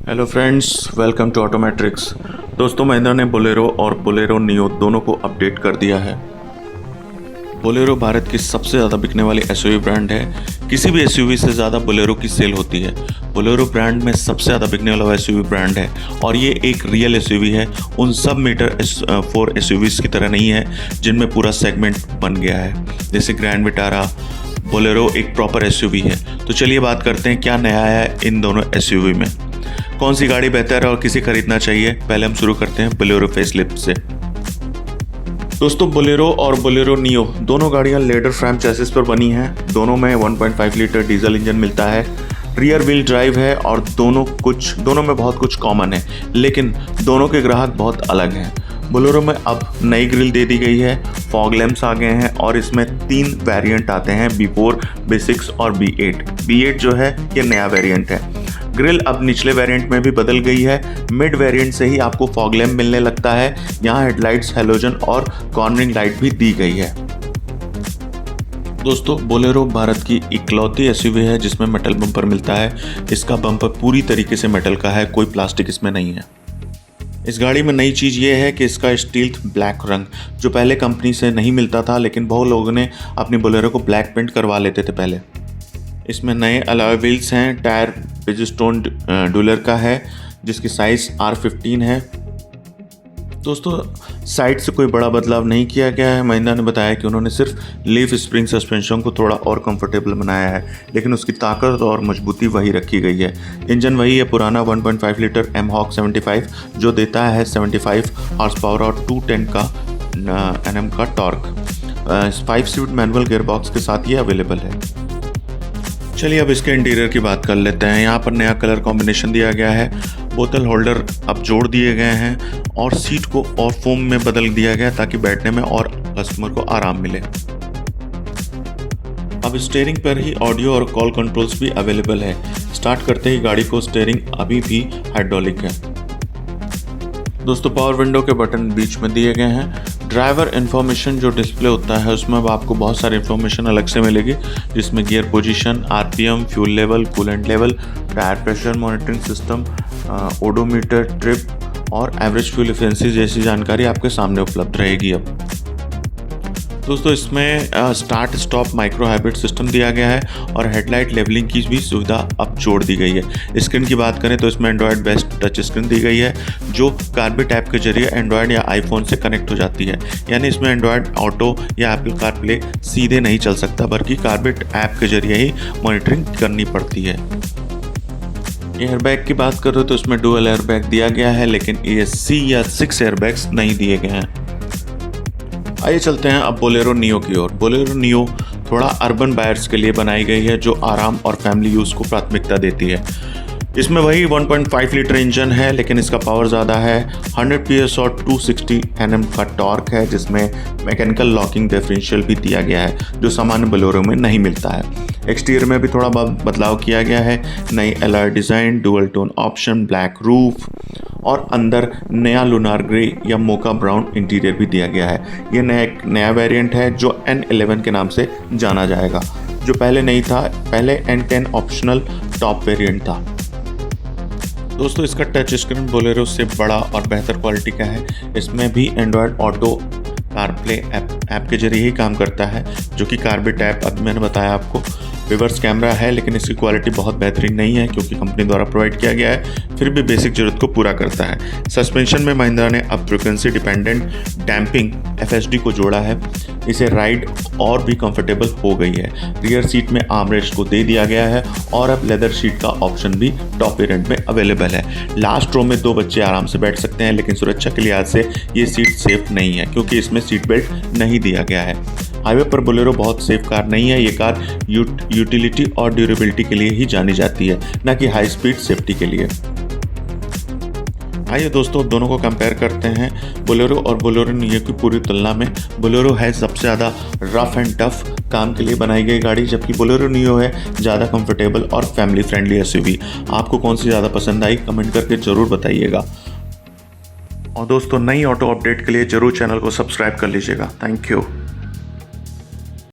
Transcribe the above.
Hello friends, welcome to Autometrix. दोस्तों, महिंद्रा ने Bolero और बोलेरो नियो दोनों को अपडेट कर दिया है। बोलेरो भारत की सबसे ज़्यादा बिकने वाली एसयूवी ब्रांड है। किसी भी एसयूवी से ज़्यादा बोलेरो की सेल होती है। बोलेरो ब्रांड में सबसे ज़्यादा बिकने वाला एसयूवी ब्रांड है और ये एक रियल एसयूवी है। उन सब मीटर 4 एसयूवीज़ की तरह नहीं है जिनमें पूरा सेगमेंट बन गया है, जैसे ग्रैंड विटारा। बोलेरो एक प्रॉपर एसयूवी है। तो चलिए बात करते हैं क्या नया है इन दोनों एसयूवी में, कौन सी गाड़ी बेहतर है और किसे खरीदना चाहिए। पहले हम शुरू करते हैं बोलेरो फेसलिफ्ट से। दोस्तों, बोलेरो और बोलेरो नियो दोनों गाड़ियां लेडर फ्रेम चैसिस पर बनी हैं। दोनों में 1.5 लीटर डीजल इंजन मिलता है, रियर व्हील ड्राइव है और दोनों में बहुत कुछ कॉमन है, लेकिन दोनों के ग्राहक बहुत अलग हैं। बोलेरो में अब नई ग्रिल दे दी गई है, फॉग लैंप्स आ गए हैं और इसमें 3 वेरिएंट आते हैं, B4, B6 और B8। B8 जो है ये नया वेरिएंट है। ग्रिल अब निचले वेरिएंट में भी बदल गई है। मिड वेरिएंट से ही आपको फॉग लैंप मिलने लगता है। यहाँ हेडलाइट्स, हैलोजन और कॉर्नरिंग लाइट भी दी गई है। दोस्तों, बोलेरो भारत की इकलौती एसयूवी है जिसमें मेटल बम्पर मिलता है। इसका बम्पर पूरी तरीके से मेटल का है, कोई प्लास्टिक इसमें नहीं है। इस गाड़ी में नई चीज़ ये है कि इसका स्टील्थ ब्लैक रंग जो पहले कंपनी से नहीं मिलता था, लेकिन बहुत लोगों ने अपनी बोलेरो को ब्लैक पेंट करवा लेते थे पहले। इसमें नए अलॉय व्हील्स हैं। टायर ब्रिजस्टोन डुलर का है जिसकी साइज़ R15 है। दोस्तों, साइड से कोई बड़ा बदलाव नहीं किया गया है। महिंद्रा ने बताया कि उन्होंने सिर्फ लीफ स्प्रिंग सस्पेंशन को थोड़ा और कंफर्टेबल बनाया है, लेकिन उसकी ताकत और मजबूती वही रखी गई है। इंजन वही है पुराना 1.5 लीटर एमहॉक 75 जो देता है 75 हॉर्स पावर और 210 का Nm का टॉर्क। 5 स्पीड मैनुअल गियरबॉक्स के साथ ये अवेलेबल है। चलिए अब इसके इंटीरियर की बात कर लेते हैं। यहाँ पर नया कलर कॉम्बिनेशन दिया गया है, बोतल होल्डर अब जोड़ दिए गए हैं और सीट को और फोम में बदल दिया गया ताकि बैठने में और कस्टमर को आराम मिले। अब स्टीयरिंग पर ही ऑडियो और कॉल कंट्रोल्स भी अवेलेबल है। स्टार्ट करते ही गाड़ी को स्टीयरिंग अभी भी हाइड्रोलिक है। दोस्तों, पावर विंडो के बटन बीच में दिए गए हैं। ड्राइवर इन्फॉर्मेशन जो डिस्प्ले होता है उसमें अब आपको बहुत सारी इन्फॉर्मेशन अलग से मिलेगी, जिसमें gear position, RPM, fuel level, coolant level, tyre pressure monitoring system, odometer, trip और एवरेज फ्यूल एफिशिएंसी जैसी जानकारी आपके सामने उपलब्ध रहेगी। अब दोस्तों, इसमें start stop micro hybrid system दिया गया है और हेडलाइट लेवलिंग की भी सुविधा अब जोड़ दी गई है। स्क्रीन की बात करें तो इसमें एंड्रॉयड बेस्ट टच स्क्रीन दी गई है जो कार्बिट ऐप के जरिए एंड्रॉयड या आईफोन से कनेक्ट हो जाती है। यानी इसमें एंड्रॉयड ऑटो या एप्पल कारप्ले सीधे नहीं चल सकता, बल्कि कार्बिट ऐप के जरिए ही मॉनिटरिंग करनी पड़ती है। एयरबैग की बात करो तो इसमें डुअल एयरबैग दिया गया है, लेकिन ESC या 6 एयरबैग्स नहीं दिए गए हैं। आइए चलते हैं अब बोलेरो नियो की ओर। बोलेरो नियो थोड़ा अर्बन बायर्स के लिए बनाई गई है जो आराम और फैमिली यूज़ को प्राथमिकता देती है। इसमें वही 1.5 लीटर इंजन है, लेकिन इसका पावर ज़्यादा है। 100 PS और 260 Nm का टॉर्क है, जिसमें मैकेनिकल लॉकिंग डिफरेंशियल भी दिया गया है जो सामान्य बोलेरो में नहीं मिलता है। एक्सटीरियर में भी थोड़ा बदलाव किया गया है। नई alloy design, dual tone option, black roof और अंदर नया लूनार ग्रे या मोका ब्राउन इंटीरियर भी दिया गया है। ये नया वेरिएंट है जो N11 के नाम से जाना जाएगा, जो पहले नहीं था। पहले N10 ऑप्शनल टॉप वेरिएंट था। दोस्तों, इसका टच स्क्रीन बोलेरो से बड़ा और बेहतर क्वालिटी का है। इसमें भी एंड्रॉयड ऑटो कारप्ले ऐप के जरिए ही काम करता है, जो कि कार्बिट ऐप अभी मैंने बताया आपको। रिवर्स कैमरा है, लेकिन इसकी क्वालिटी बहुत बेहतरीन नहीं है क्योंकि कंपनी द्वारा प्रोवाइड किया गया है, फिर भी बेसिक जरूरत को पूरा करता है। सस्पेंशन में महिंद्रा ने अब फ्रीक्वेंसी डिपेंडेंट डैम्पिंग FSD को जोड़ा है। इसे राइड और भी कंफर्टेबल हो गई है। रियर सीट में आर्मरेस्ट को दे दिया गया है और अब लेदर सीट का ऑप्शन भी टॉप वेरिएंट में अवेलेबल है। लास्ट रो में 2 बच्चे आराम से बैठ सकते हैं, लेकिन सुरक्षा के लिहाज से ये सीट सेफ नहीं है क्योंकि इसमें सीट बेल्ट नहीं दिया गया है। हाईवे पर बोलेरो बहुत सेफ कार नहीं है। ये कार यूटिलिटी और ड्यूरेबिलिटी के लिए ही जानी जाती है, न कि हाई स्पीड सेफ्टी के लिए। आइए दोस्तों, दोनों को कंपेयर करते हैं। बोलेरो और बोलेरो नियो की पूरी तुलना में बोलेरो है सबसे ज़्यादा रफ एंड टफ काम के लिए बनाई गई गाड़ी, जबकि बोलेरो नियो है ज़्यादा कंफर्टेबल और फैमिली फ्रेंडली एसयूवी। आपको कौन सी ज़्यादा पसंद आई, कमेंट करके ज़रूर बताइएगा। और दोस्तों, नई ऑटो अपडेट के लिए ज़रूर चैनल को सब्सक्राइब कर लीजिएगा। Thank you.